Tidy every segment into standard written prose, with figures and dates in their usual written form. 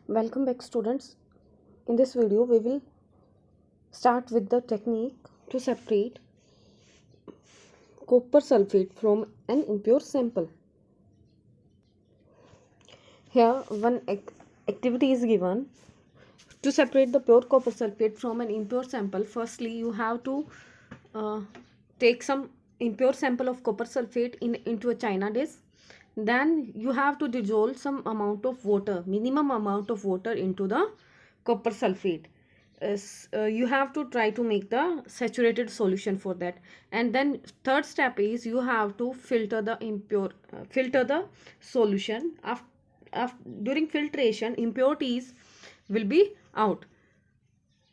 Welcome back, students. In this video we will start with the technique to separate copper sulfate from an impure sample. Here one activity is given to separate the pure copper sulfate from an impure sample. Firstly, you have to take some impure sample of copper sulfate into a china dish. Then you have to dissolve some amount of water, minimum amount of water, into the copper sulfate. You have to try to make the saturated solution for that. And then third step is you have to filter the solution. During filtration, impurities will be out.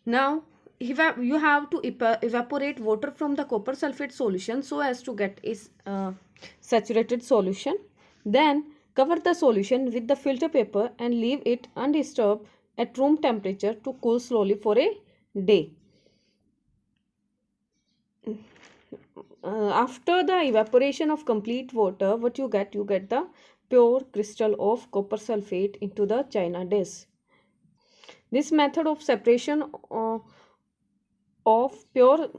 Now you have to evaporate water from the copper sulfate solution so as to get a saturated solution. Then cover the solution with the filter paper and leave it undisturbed at room temperature to cool slowly for a day. After the evaporation of complete water, what you get the pure crystal of copper sulfate into the china dish. This method of separation of pure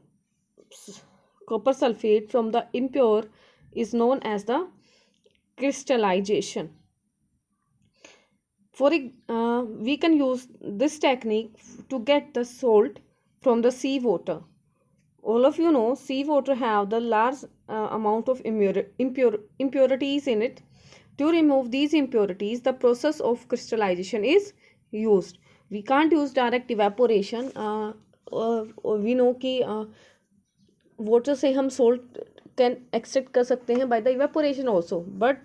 copper sulfate from the impure is known as the crystallization. We can use this technique to get the salt from the sea water. All of you know sea water have the large amount of impurities in it. To remove these impurities, the process of crystallization is used. We can't use direct evaporation. We know कि water से हम salt can extract कर सकते हैं by the evaporation also, but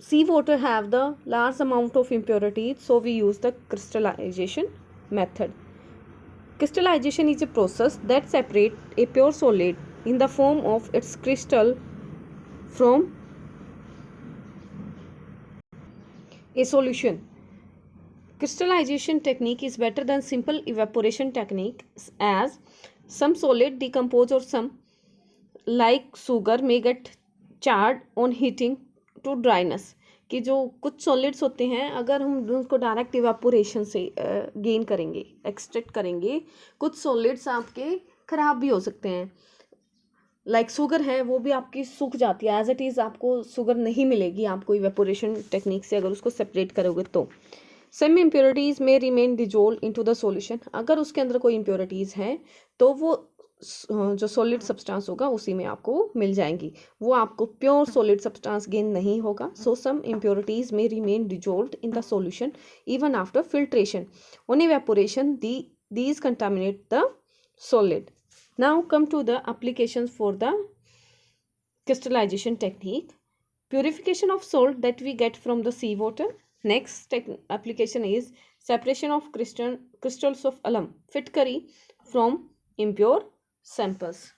sea water have the large amount of impurities, so we use the crystallization method. Crystallization is a process that separates a pure solid in the form of its crystal from a solution. Crystallization technique is better than simple evaporation technique, as some solid decompose or some, like sugar, may get charred on heating to dryness. कि जो कुछ solids होते हैं, अगर हम उसको direct evaporation से gain करेंगे, एक्सट्रैक्ट करेंगे, कुछ सॉलिड्स आपके ख़राब भी हो सकते हैं. लाइक शुगर है, वो भी आपकी सूख जाती है. एज इट इज़ आपको शुगर नहीं मिलेगी आपको इवेपोरेशन टेक्निक से अगर उसको सेपरेट करोगे तो. सम इम्प्योरिटीज़ में remain dissolve into the solution. अगर उसके अंदर कोई इम्प्योरिटीज़ हैं तो वो जो सॉलिड सब्सटेंस होगा उसी में आपको मिल जाएंगी, वो आपको प्योर सॉलिड सब्सटेंस गेन नहीं होगा. सो सम इम्प्योरिटीज में remain dissolved in the solution even after filtration. On evaporation these contaminate the solid. Now come to the applications for the crystallization technique. Purification of salt that we get from the sea water. Next application is separation of crystals of alum, Fitkari, from impure samples.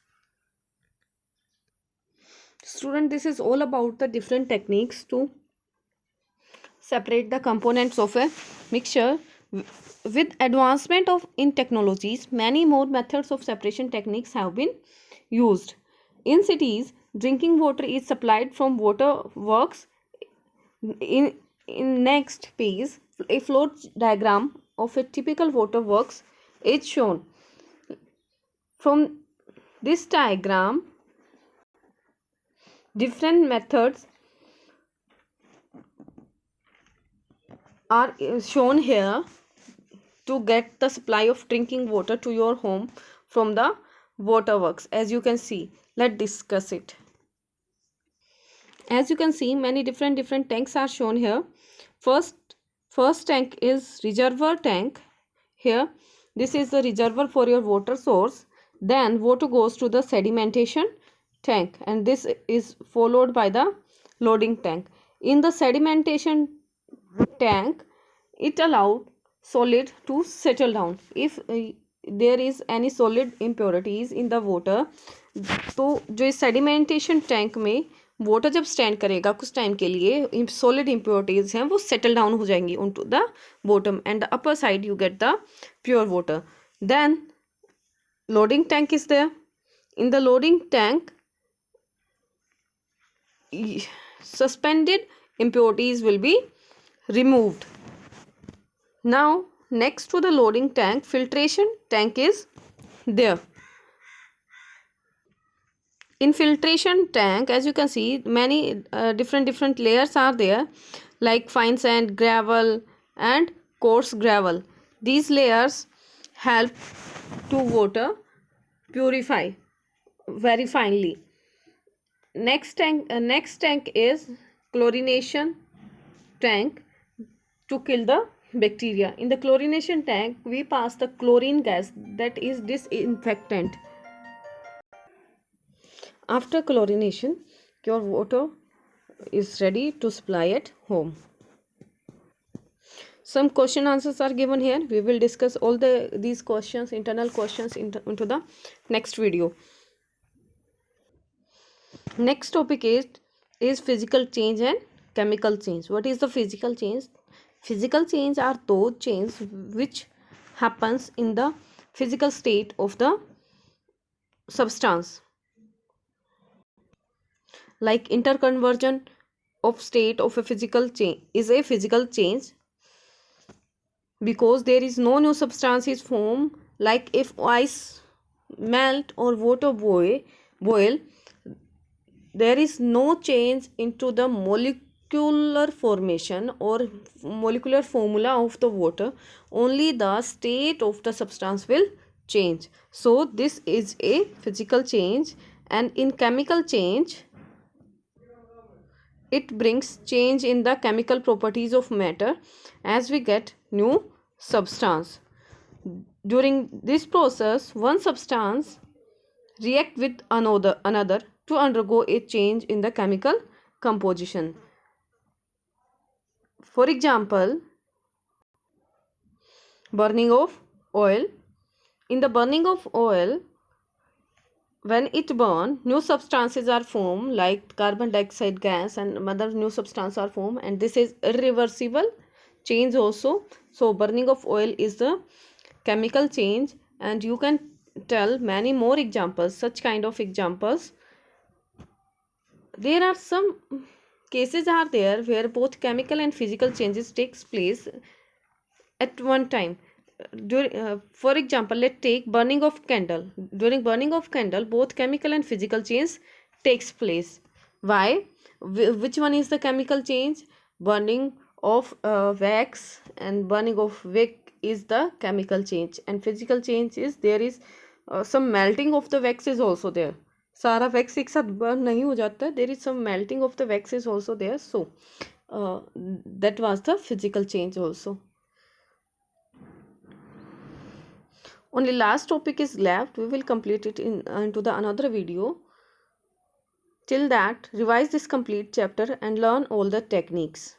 Student, this is all about the different techniques to separate the components of a mixture. With advancement in technologies, many more methods of separation techniques have been used. In cities, drinking water is supplied from water works. In next page, a flow diagram of a typical water works is shown. From this diagram, different methods are shown here to get the supply of drinking water to your home from the water works. As you can see, let's discuss it. As you can see, many different tanks are shown here. First tank is reservoir tank. Here, this is the reservoir for your water source. Then water goes to the sedimentation tank, and this is followed by the loading tank. In the sedimentation tank, it allowed solid to settle down. If there is any solid impurities in the water, तो जो इस sedimentation tank में water जब stand करेगा कुछ time के लिए, solid impurities हैं वो सेटल डाउन हो जाएंगी on to the bottom, and the upper side you get the pure water. Then loading tank is there. In the loading tank, suspended impurities will be removed. Now next to the loading tank, filtration tank is there. In filtration tank, as you can see, many different layers are there, like fine sand, gravel and coarse gravel. These layers help to water purify very finely. Next tank is chlorination tank to kill the bacteria. In the chlorination tank, we pass the chlorine gas, that is disinfectant. After chlorination, your water is ready to supply at home. Some question answers are given here. We will discuss all these questions, internal questions into the next video. Next topic is physical change and chemical change. What is the physical change? Physical change are those changes which happens in the physical state of the substance, like interconversion of state of a physical change is a physical change because there is no new substance is formed. Like if ice melt or water boil, there is no change into the molecular formation or molecular formula of the water, only the state of the substance will change. So this is a physical change. And in chemical change, it brings change in the chemical properties of matter as we get new substance. During this process, one substance react with another to undergo a change in the chemical composition. For example, burning of oil. In the burning of oil, when it burn, new substances are formed like carbon dioxide gas and other new substances are formed, and this is irreversible change also. So burning of oil is the chemical change, and you can tell many more examples, such kind of examples. There are some cases are there where both chemical and physical changes takes place at one time. For example, let's take burning of candle. During burning of candle, both chemical and physical change takes place. Why? Which one is the chemical change? Burning of wax and burning of wick is the chemical change, and physical change is there is some melting of the wax is also there. सारा wax एक साथ burn नहीं हो जाता, there is some melting of the wax is also there. So that was the physical change also. Only last topic is left. We will complete it into the another video. Till that, revise this complete chapter and learn all the techniques.